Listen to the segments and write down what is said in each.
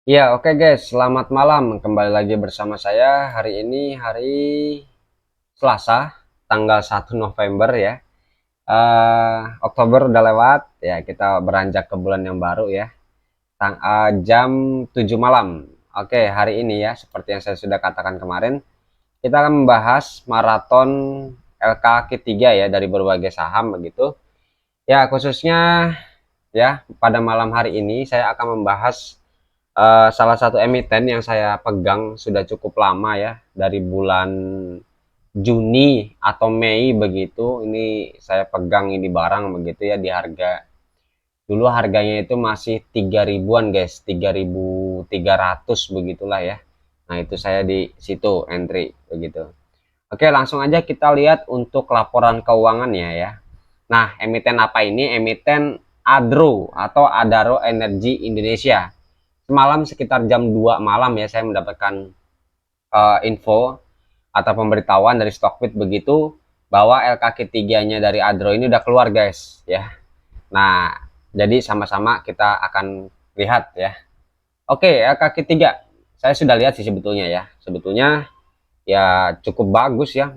Ya, oke guys, selamat malam. Kembali lagi bersama saya. Hari ini hari Selasa, tanggal 1 November ya. Oktober udah lewat, ya kita beranjak ke bulan yang baru ya. Jam 7 malam. Oke, hari ini ya, seperti yang saya sudah katakan kemarin, kita akan membahas maraton LKQ3 ya dari berbagai saham begitu. Ya, khususnya ya pada malam hari ini saya akan membahas salah satu emiten yang saya pegang sudah cukup lama ya, dari bulan Juni atau Mei begitu. Ini saya pegang ini barang begitu ya, di harga dulu harganya itu masih 3 ribuan guys, 3.300 begitulah ya. Nah itu saya di situ entry begitu. Oke, langsung aja kita lihat untuk laporan keuangannya ya. Nah, emiten apa ini? Emiten ADRO atau Adaro Energi Indonesia. Semalam sekitar jam 2 malam ya saya mendapatkan info atau pemberitahuan dari Stockbit begitu bahwa LKQ3-nya dari Adro ini udah keluar guys ya. Nah, jadi sama-sama kita akan lihat ya. Oke, LKQ3 saya sudah lihat sih sebetulnya ya. Sebetulnya ya cukup bagus ya.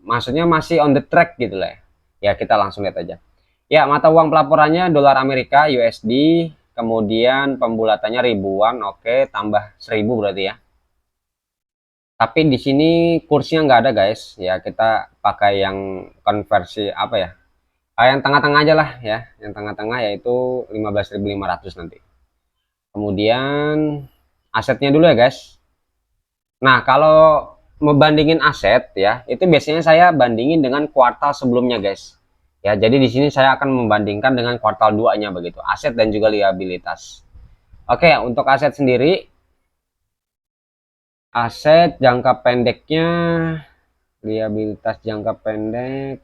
Maksudnya masih on the track gitu lah ya. Ya kita langsung lihat aja. Ya, mata uang pelaporannya dolar Amerika USD, kemudian pembulatannya ribuan, oke, tambah 1000 berarti ya. Tapi di sini kursnya nggak ada guys, ya kita pakai yang konversi apa ya? Yang tengah-tengah aja lah ya, yang tengah-tengah yaitu 15.500 nanti. Kemudian asetnya dulu ya guys. Nah, kalau membandingin aset ya, itu biasanya saya bandingin dengan kuartal sebelumnya guys. Ya, jadi di sini saya akan membandingkan dengan kuartal 2-nya begitu, aset dan juga liabilitas. Oke, untuk aset sendiri, aset jangka pendeknya, liabilitas jangka pendek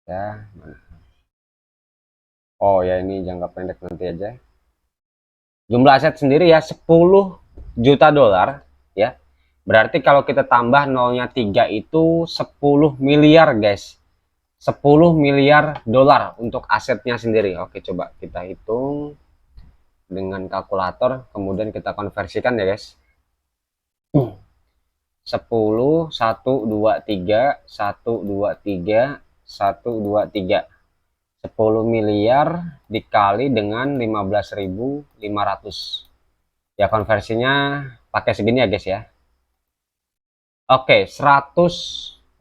ya. Oh ya, ini jangka pendek nanti aja. Jumlah aset sendiri ya 10 juta dolar ya. Berarti kalau kita tambah nolnya 3 itu 10 miliar guys. 10 miliar dolar untuk asetnya sendiri. Oke, coba kita hitung dengan kalkulator, kemudian kita konversikan ya guys. 10, 1, 2, 3, 1, 2, 3, 1, 2, 3. 10 miliar dikali dengan 15.500. Ya konversinya pakai segini ya guys ya. Oke, 155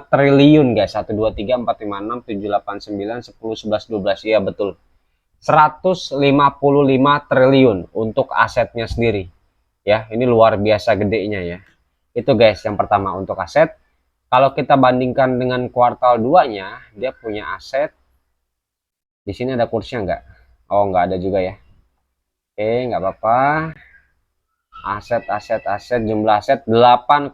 triliun guys. 1 2 3 4 5 6 7 8 9 10 11 12 ya betul. 155 triliun untuk asetnya sendiri. Ya, ini luar biasa gedenya ya. Itu guys yang pertama untuk aset. Kalau kita bandingkan dengan kuartal 2-nya, dia punya aset. Di sini ada kursnya nggak? Oh, nggak ada juga ya. Oke, nggak apa-apa. Aset jumlah aset 8,7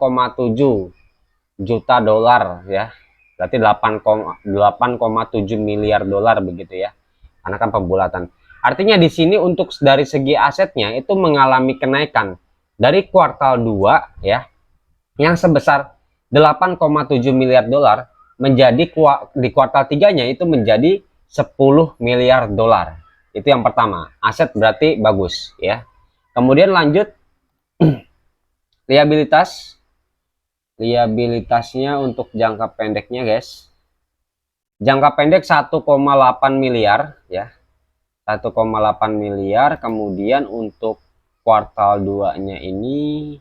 juta dolar ya. Berarti 8,7 miliar dolar begitu ya. Karena kan pembulatan. Artinya di sini untuk dari segi asetnya itu mengalami kenaikan dari kuartal 2 ya, yang sebesar 8,7 miliar dolar menjadi di kuartal 3-nya itu menjadi 10 miliar dolar. Itu yang pertama. Aset berarti bagus ya. Kemudian lanjut liabilitas. Liabilitasnya untuk jangka pendeknya guys. Jangka pendek 1,8 miliar ya. 1,8 miliar. Kemudian untuk kuartal 2-nya ini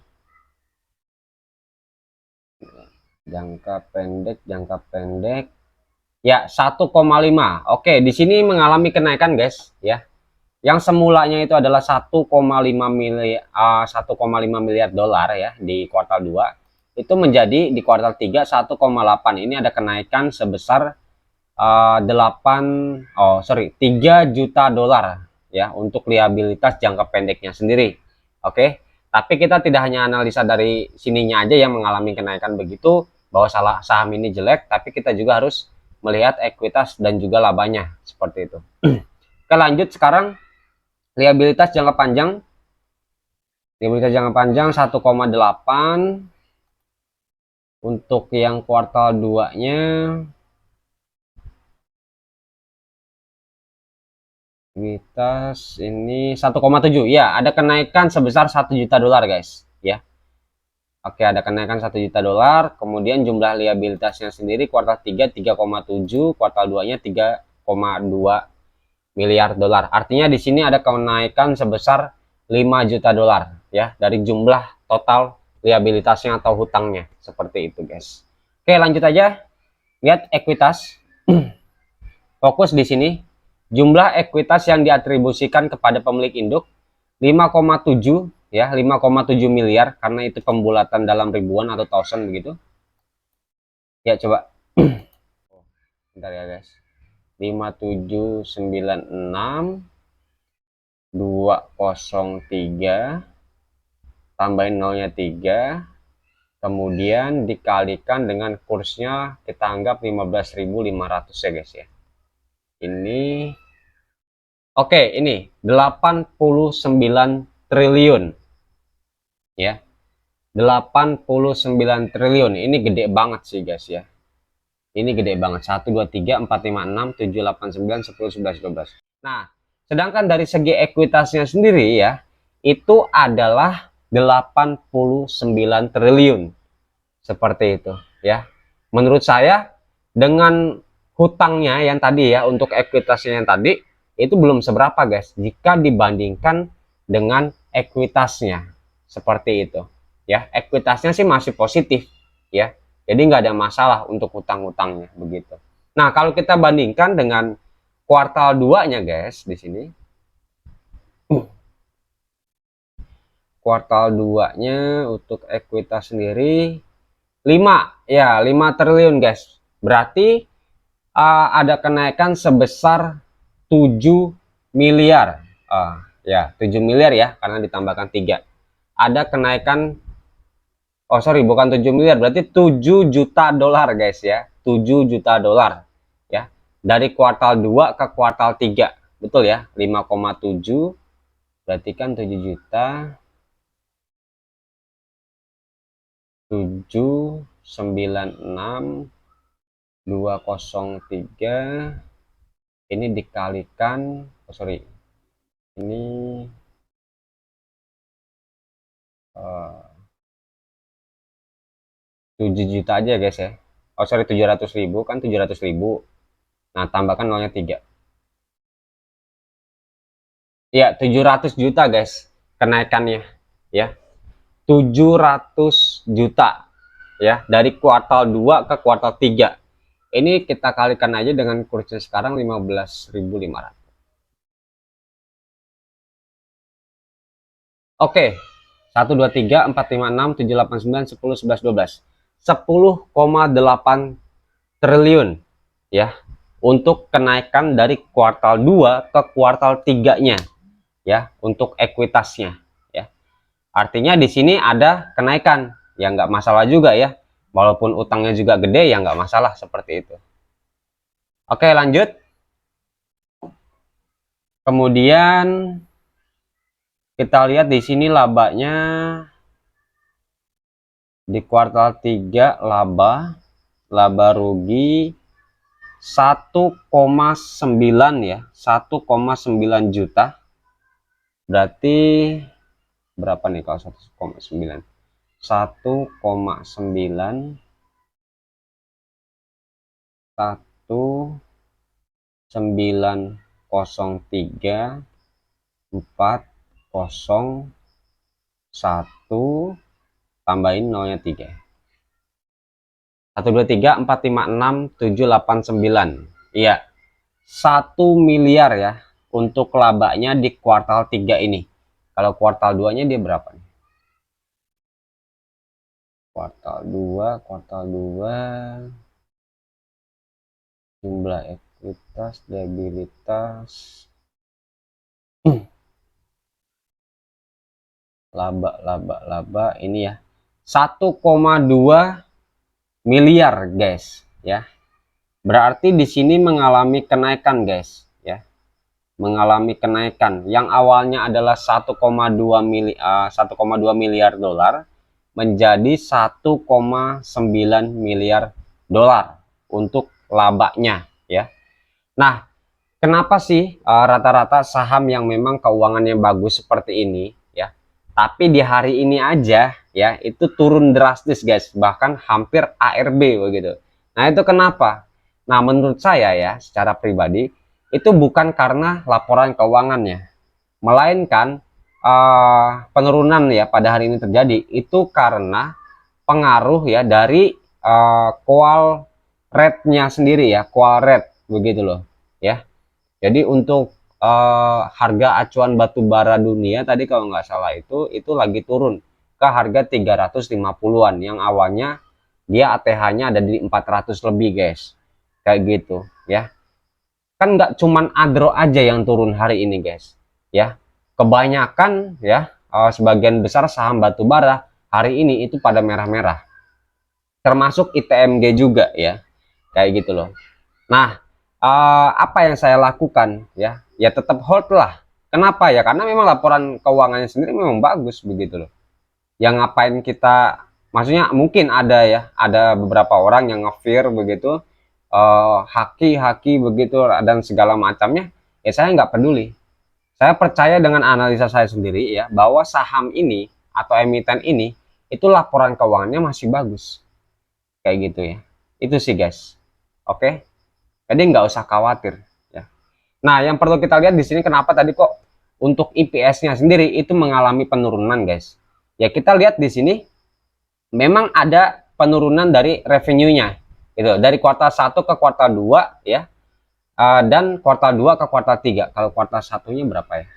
jangka pendek ya 1,5. Oke, di sini mengalami kenaikan guys ya. Yang semulanya itu adalah 1,5 miliar 1,5 miliar dolar ya di kuartal 2, itu menjadi di kuartal 3 1,8. Ini ada kenaikan sebesar 3 juta dolar ya untuk liabilitas jangka pendeknya sendiri. Oke. Tapi kita tidak hanya analisa dari sininya aja yang mengalami kenaikan begitu bahwa salah saham ini jelek, tapi kita juga harus melihat ekuitas dan juga labanya seperti itu. Kita lanjut sekarang liabilitas jangka panjang. Liabilitas jangka panjang 1,8 untuk yang kuartal 2-nya ekuitas ini 1,7 ya, ada kenaikan sebesar 1 juta dolar guys ya. Oke, ada kenaikan 1 juta dolar. Kemudian jumlah liabilitasnya sendiri kuartal 3 3,7, kuartal 2-nya 3,2 miliar dolar. Artinya di sini ada kenaikan sebesar 5 juta dolar ya dari jumlah total liabilitasnya atau hutangnya. Seperti itu, guys. Oke, lanjut aja. Lihat ekuitas. Fokus di sini. Jumlah ekuitas yang diatribusikan kepada pemilik induk 5,7 ya, 5,7 miliar karena itu pembulatan dalam ribuan atau thousand begitu. Ya, coba. Bentar ya, guys. 5796 203 tambahin nolnya 3, kemudian dikalikan dengan kursnya kita anggap 15.500 ya guys ya. Ini oke, ini 89 triliun ya. 89 triliun. Ini gede banget sih guys ya. Ini gede banget. 1 2 3 4 5 6 7 8 9 10 11 12. Nah, sedangkan dari segi ekuitasnya sendiri ya, itu adalah 89 triliun. Seperti itu ya. Menurut saya dengan hutangnya yang tadi ya, untuk ekuitasnya yang tadi itu belum seberapa guys jika dibandingkan dengan ekuitasnya. Seperti itu ya. Ekuitasnya sih masih positif ya. Jadi nggak ada masalah untuk hutang-hutangnya begitu. Nah, kalau kita bandingkan dengan kuartal 2-nya guys di sini. Kuartal 2-nya untuk ekuitas sendiri 5 ya, 5 triliun guys. Berarti ada kenaikan sebesar 7 miliar. Ya, 7 miliar ya karena ditambahkan 3. Ada kenaikan, oh sorry, bukan 7 miliar, berarti 7 juta dolar guys ya. 7 juta dolar ya. Dari kuartal 2 ke kuartal 3. Betul ya, 5,7 berarti kan 7 juta 796 203 ini dikalikan, oh sorry, ini 7 juta aja guys ya. Oh sorry, 700.000 kan 700.000. Nah, tambahkan nolnya 3. Ya, 700 juta guys kenaikannya ya. 700 juta ya dari kuartal 2 ke kuartal 3. Ini kita kalikan aja dengan kursnya sekarang 15.500. Oke. 1 2 3 4 5 6 7 8 9 10 11 12. 10,8 triliun ya untuk kenaikan dari kuartal 2 ke kuartal 3-nya ya untuk ekuitasnya ya. Artinya di sini ada kenaikan ya, nggak masalah juga ya, walaupun utangnya juga gede ya nggak masalah seperti itu. Oke, lanjut. Kemudian kita lihat di sini labanya di kuartal 3, laba rugi 1,9 ya, 1,9 juta. Berarti berapa nih kalau 1,9? 1,9 1903 401 tambahin nolnya 3. 1 2 3 4 5 6 7 8 9. Iya. 1 miliar ya untuk labanya di kuartal 3 ini. Kalau kuartal 2-nya dia berapa nih? Kuartal 2 jumlah ekuitas, liabilitas, laba ini ya 1,2 miliar guys ya. Berarti di sini mengalami kenaikan guys ya. Mengalami kenaikan yang awalnya adalah 1,2 miliar dolar menjadi 1,9 miliar dolar untuk labanya ya. Nah, Kenapa sih rata-rata saham yang memang keuangannya bagus seperti ini ya, tapi di hari ini aja ya itu turun drastis guys, bahkan hampir ARB begitu. Nah itu kenapa? Nah menurut saya ya secara pribadi itu bukan karena laporan keuangannya, melainkan penurunan ya pada hari ini terjadi itu karena pengaruh ya dari call rate-nya sendiri ya, call rate begitu loh ya. Jadi untuk harga acuan batu bara dunia tadi kalau nggak salah itu lagi turun ke harga 350-an yang awalnya dia ATH-nya ada di 400 lebih guys. Kayak gitu ya. Kan nggak cuman Adro aja yang turun hari ini guys. Ya. Kebanyakan ya sebagian besar saham batu bara hari ini itu pada merah-merah. Termasuk ITMG juga ya. Kayak gitu loh. Nah, apa yang saya lakukan ya? Ya tetap hold lah. Kenapa ya? Karena memang laporan keuangannya sendiri memang bagus begitu loh. Yang ngapain kita, maksudnya mungkin ada ya, ada beberapa orang yang nge-fear begitu, haki-haki begitu dan segala macamnya. Ya saya nggak peduli. Saya percaya dengan analisa saya sendiri ya, bahwa saham ini atau emiten ini itu laporan keuangannya masih bagus. Kayak gitu ya. Itu sih guys. Oke. Jadi nggak usah khawatir ya. Nah, yang perlu kita lihat di sini kenapa tadi kok untuk EPS-nya sendiri itu mengalami penurunan, guys. Ya kita lihat di sini memang ada penurunan dari revenue-nya. Gitu. Dari kuartal 1 ke kuartal 2 ya. Dan kuartal 2 ke kuartal 3. Kalau kuartal satunya berapa ya?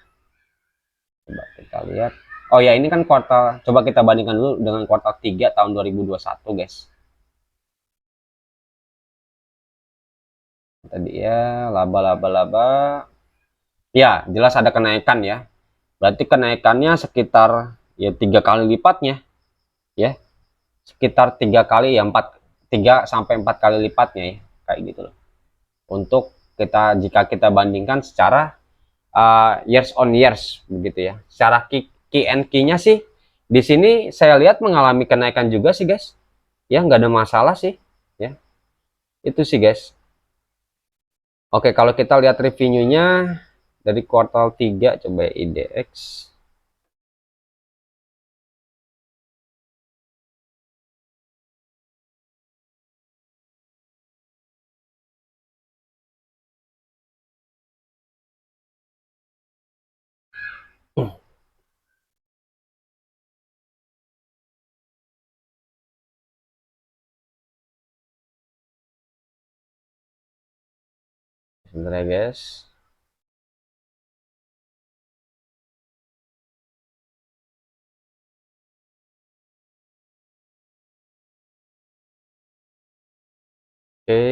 Coba kita lihat. Oh ya, ini kan kuartal, coba kita bandingkan dulu dengan kuartal 3 tahun 2021, guys. Tadi ya, laba-laba. Ya, jelas ada kenaikan ya. Berarti kenaikannya sekitar ya 3 kali lipatnya ya, sekitar 3 kali ya, 3 sampai 4 kali lipatnya ya, kayak gitu loh. Untuk kita, jika kita bandingkan secara years on years begitu ya, secara Q&Q-nya sih di sini saya lihat mengalami kenaikan juga sih guys ya, nggak ada masalah sih ya, itu sih guys. Oke, kalau kita lihat revenue-nya dari kuartal 3, coba ya, IDX. Sebenarnya guys. Oke,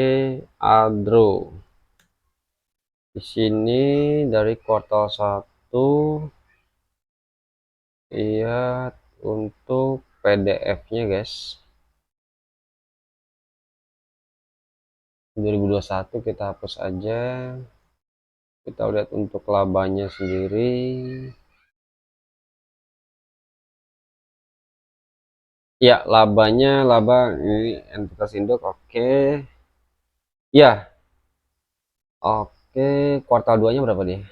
Adro. Di sini dari kuartal 1 lihat untuk PDF-nya guys. 2021 kita hapus aja. Kita lihat untuk labanya sendiri. Ya, labanya laba ini entitas induk oke. Ya, oke, kuartal 2-nya berapa nih?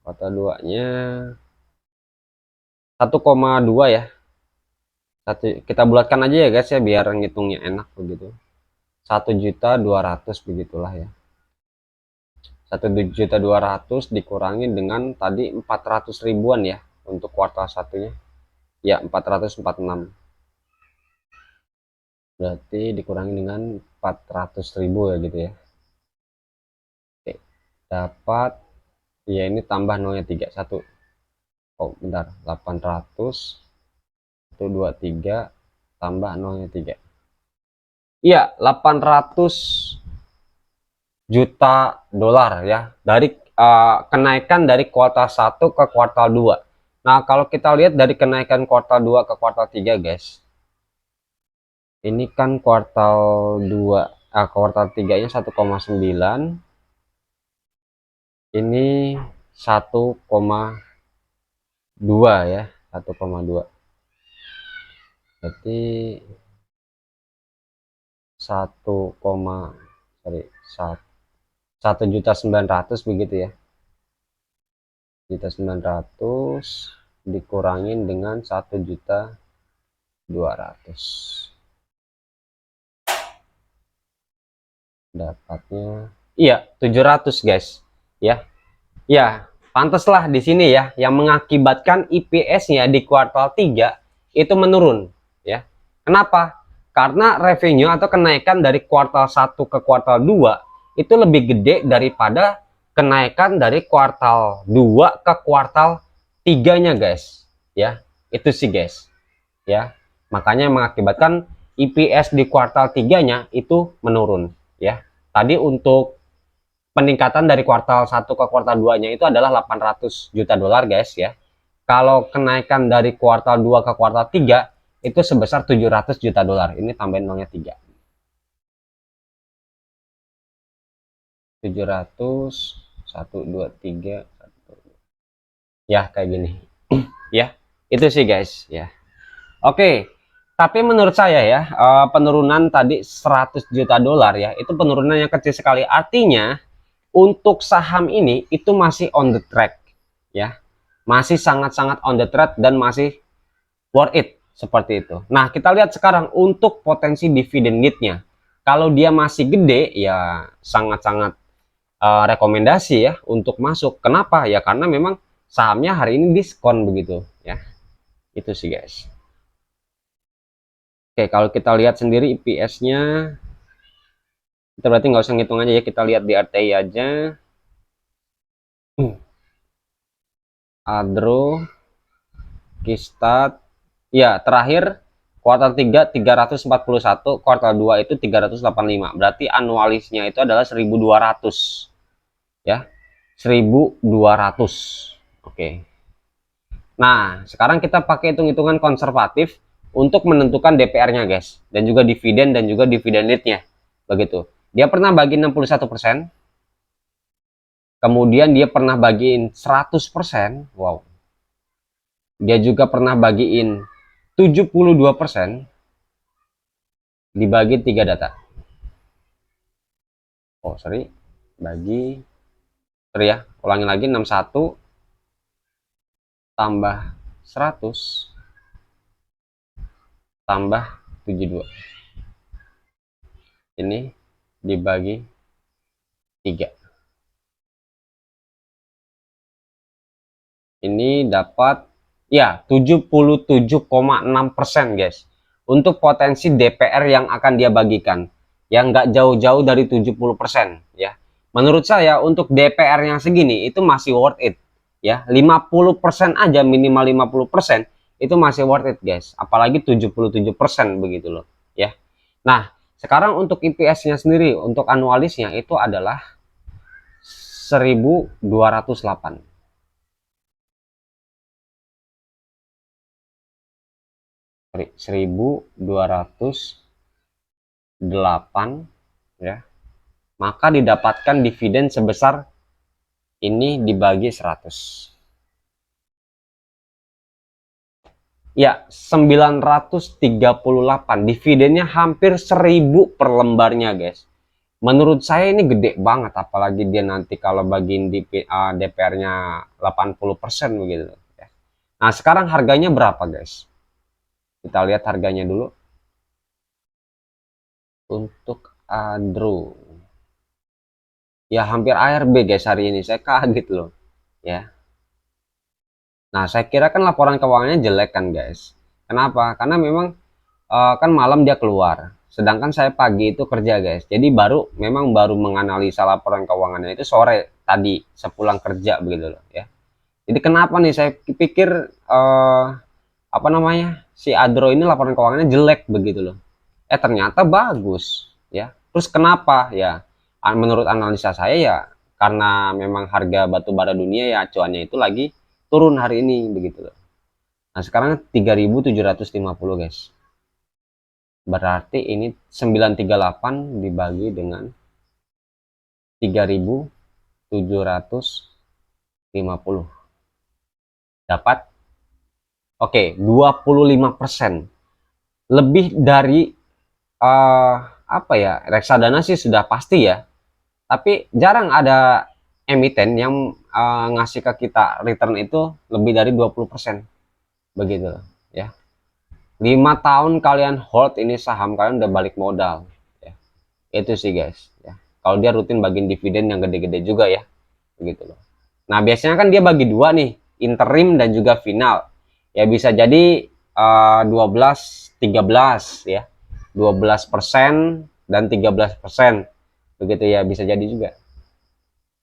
Kuartal 2-nya 1,2 ya. Kita bulatkan aja ya guys ya biar ngitungnya enak begitu. 1.200.000 begitulah ya. 1.200.000 dikurangi dengan tadi 400 ribuan ya untuk kuartal satunya ya, 446, berarti dikurangi dengan 400.000 ya gitu ya. Oke, dapat ya, ini tambah nolnya 3 1, oh bentar, 800 itu 23 tambah nolnya 3, iya 800 juta dolar ya, dari kenaikan dari kuartal 1 ke kuartal 2. Nah kalau kita lihat dari kenaikan kuartal 2 ke kuartal 3 guys, ini kan kuartal 2, kuartal 3 nya 1,9, ini 1,2 ya, 1,2, berarti 1, sorry, 1.900.000 begitu ya. 1.900.000 dikurangin dengan 1.200.000, dapatnya iya 700 guys ya. Ya pantaslah di sini ya yang mengakibatkan IPS-nya di kuartal 3 itu menurun ya. Kenapa? Karena revenue atau kenaikan dari kuartal 1 ke kuartal 2 itu lebih gede daripada kenaikan dari kuartal 2 ke kuartal 3-nya guys ya. Itu sih guys ya, makanya mengakibatkan IPS di kuartal 3-nya itu menurun ya. Tadi untuk peningkatan dari kuartal 1 ke kuartal 2-nya itu adalah 800 juta dolar guys ya. Kalau kenaikan dari kuartal 2 ke kuartal 3 itu sebesar 700 juta dolar. Ini tambahin nolnya 3. 700 1 2 3 ya kayak gini. Ya, itu sih guys ya. Oke. Tapi menurut saya ya, penurunan tadi 100 juta dolar ya, itu penurunan yang kecil sekali. Artinya untuk saham ini itu masih on the track ya, masih sangat-sangat on the track dan masih worth it seperti itu. Nah kita lihat sekarang untuk potensi dividen yieldnya, kalau dia masih gede ya sangat-sangat rekomendasi ya untuk masuk. Kenapa ya? Karena memang sahamnya hari ini diskon begitu ya. Itu sih guys. Oke, kalau kita lihat sendiri IPS-nya, kita berarti nggak usah ngitung aja ya, kita lihat di RTI aja. Adro, Kistat, ya terakhir kuartal 3 341, kuartal 2 itu 385. Berarti anualisnya itu adalah 1200 ya. 1200. Oke. Nah, sekarang kita pakai hitung-hitungan konservatif untuk menentukan DPR-nya, guys, dan juga dividen yield-nya. Begitu. Dia pernah bagi 61%, kemudian dia pernah bagiin 100%. Wow. Dia juga pernah bagiin 72%, dibagi 3 data. Oh, sorry. Sorry ya, ulangi lagi, 61 tambah 100 tambah 72. Ini dibagi 3. Ini dapat ya 77,6% guys. Untuk potensi DPR yang akan dia bagikan, yang nggak jauh-jauh dari 70% ya. Menurut saya untuk DPR yang segini itu masih worth it ya. 50% aja, minimal 50% itu masih worth it guys. Apalagi 77% begitu loh ya. Nah, sekarang untuk IPS-nya sendiri untuk anualisnya itu adalah 1208. 1208 ya, maka didapatkan dividen sebesar ini dibagi 100 ya 938. Dividennya hampir 1000 per lembarnya guys. Menurut saya ini gede banget, apalagi dia nanti kalau bagiin DPR-nya 80% begitu ya. Nah sekarang harganya berapa guys? Kita lihat harganya dulu. Untuk Adro ya hampir ARB guys hari ini, saya kaget loh ya. Nah saya kira kan laporan keuangannya jelek kan guys. Kenapa? Karena memang kan malam dia keluar, sedangkan saya pagi itu kerja guys, jadi baru menganalisa laporan keuangannya itu sore tadi sepulang kerja begitu loh ya. Jadi kenapa nih saya pikir apa namanya, si Adro ini laporan keuangannya jelek begitu loh, ternyata bagus ya. Terus kenapa ya? Menurut analisa saya ya karena memang harga batu bara dunia ya acuannya itu lagi turun hari ini begitu loh. Nah sekarang 3.750 guys, berarti ini 938 dibagi dengan 3.750 dapat oke 25%, lebih dari apa ya, reksadana sih sudah pasti ya, Tapi jarang ada emiten yang ngasih ke kita return itu lebih dari 20%. Begitu ya. 5 tahun kalian hold ini saham, kalian udah balik modal ya. Itu sih guys ya. Kalau dia rutin bagiin dividen yang gede-gede juga ya. Begitu loh. Nah, biasanya kan dia bagi dua nih, interim dan juga final. Ya bisa jadi 12 13 ya. 12% dan 13%. Begitu ya, bisa jadi juga.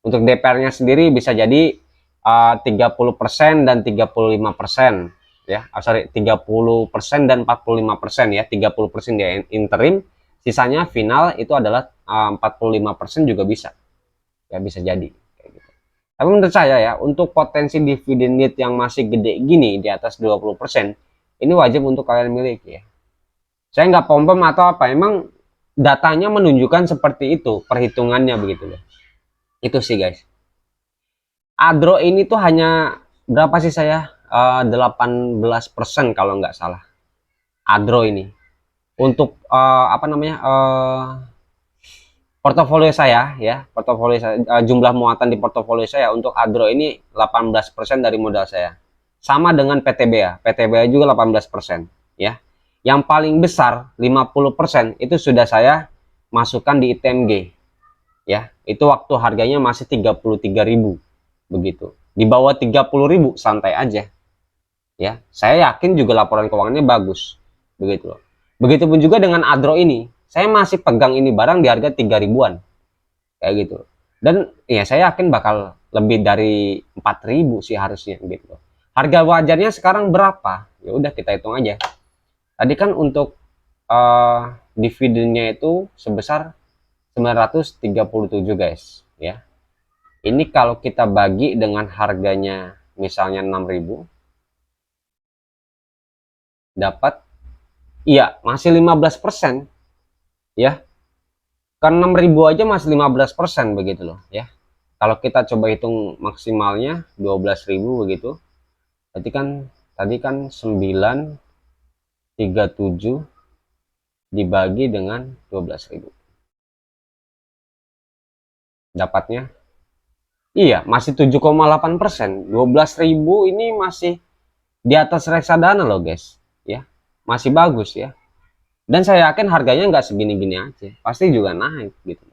Untuk DPR-nya sendiri bisa jadi 30% dan 35% ya. Sorry, 30% dan 45% ya. 30% dia interim, sisanya final itu adalah 45% juga bisa. Ya bisa jadi kayak gitu. Tapi menurut saya ya, untuk potensi dividen yield yang masih gede gini di atas 20%, ini wajib untuk kalian miliki ya. Saya nggak pom-pom atau apa, emang datanya menunjukkan seperti itu, perhitungannya begitu loh. Itu sih guys. Adro ini tuh hanya berapa sih saya? 18% kalau nggak salah. Adro ini. Untuk apa namanya? Portofolio saya ya, portofolio saya, jumlah muatan di portofolio saya untuk Adro ini 18% dari modal saya. Sama dengan PTBA. PTBA juga 18% ya. Yang paling besar 50% itu sudah saya masukkan di ITMG ya. Itu waktu harganya masih 33.000 begitu. Di bawah 30.000 santai aja ya. Saya yakin juga laporan keuangannya bagus begitu loh. Begitupun juga dengan Adro ini, saya masih pegang ini barang di harga 3 ribuan kayak gitu. Dan ya saya yakin bakal lebih dari 4.000 sih harusnya gitu. Harga wajarnya sekarang berapa? Ya udah kita hitung aja. Tadi kan untuk dividennya itu sebesar 937 guys ya. Ini kalau kita bagi dengan harganya misalnya 6.000, dapat iya masih 15% ya. Kan 6.000 aja masih 15% begitu loh ya. Kalau kita coba hitung maksimalnya 12.000 begitu. Berarti kan tadi kan 937 dibagi dengan 12.000. Dapatnya iya masih 7,8%. 12.000 ini masih di atas reksadana loh guys ya. Masih bagus ya. Dan saya yakin harganya nggak segini-gini aja. Pasti juga naik gitu.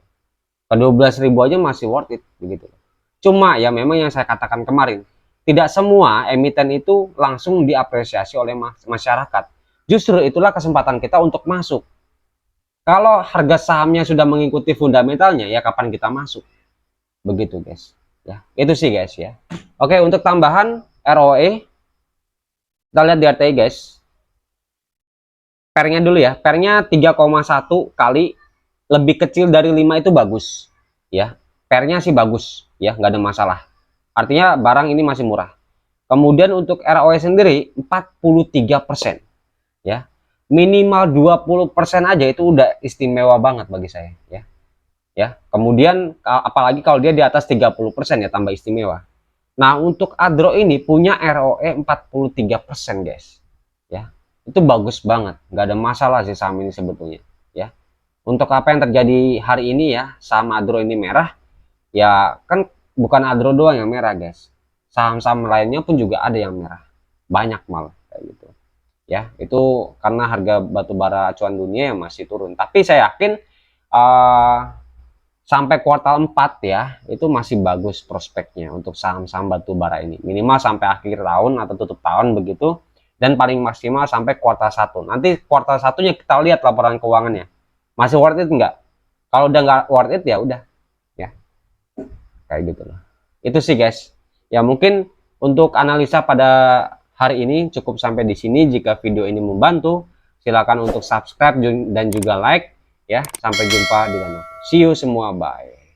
Ke 12.000 aja masih worth it begitu. Cuma ya memang yang saya katakan kemarin, tidak semua emiten itu langsung diapresiasi oleh masyarakat. Justru itulah kesempatan kita untuk masuk. Kalau harga sahamnya sudah mengikuti fundamentalnya, ya kapan kita masuk? Begitu guys. Ya, itu sih guys ya. Oke, untuk tambahan ROE, kita lihat di RTI guys. Pernya dulu ya. Pernya 3,1 kali, lebih kecil dari 5 itu bagus. Ya, pernya sih bagus ya, nggak ada masalah. Artinya barang ini masih murah. Kemudian untuk ROE sendiri 43% ya. Minimal 20% aja itu udah istimewa banget bagi saya ya. Ya. Kemudian apalagi kalau dia di atas 30% ya tambah istimewa. Nah, untuk Adro ini punya ROE 43% guys. Ya. Itu bagus banget, nggak ada masalah sih saham ini sebetulnya ya. Untuk apa yang terjadi hari ini ya, saham Adro ini merah, ya kan bukan Adro doang yang merah guys. Saham-saham lainnya pun juga ada yang merah. Banyak malah kayak gitu. Ya, itu karena harga batubara acuan dunia yang masih turun. Tapi saya yakin sampai kuartal 4 ya, itu masih bagus prospeknya untuk saham-saham batubara ini. Minimal sampai akhir tahun atau tutup tahun begitu, dan paling maksimal sampai kuartal 1. Nanti kuartal 1-nya kita lihat laporan keuangannya. Masih worth it enggak? Kalau udah nggak worth it ya udah. Ya. Kayak gitu loh. Itu sih guys. Ya mungkin untuk analisa pada hari ini cukup sampai di sini. Jika video ini membantu, silakan untuk subscribe dan juga like ya. Sampai jumpa di lain waktu. See you semua, bye.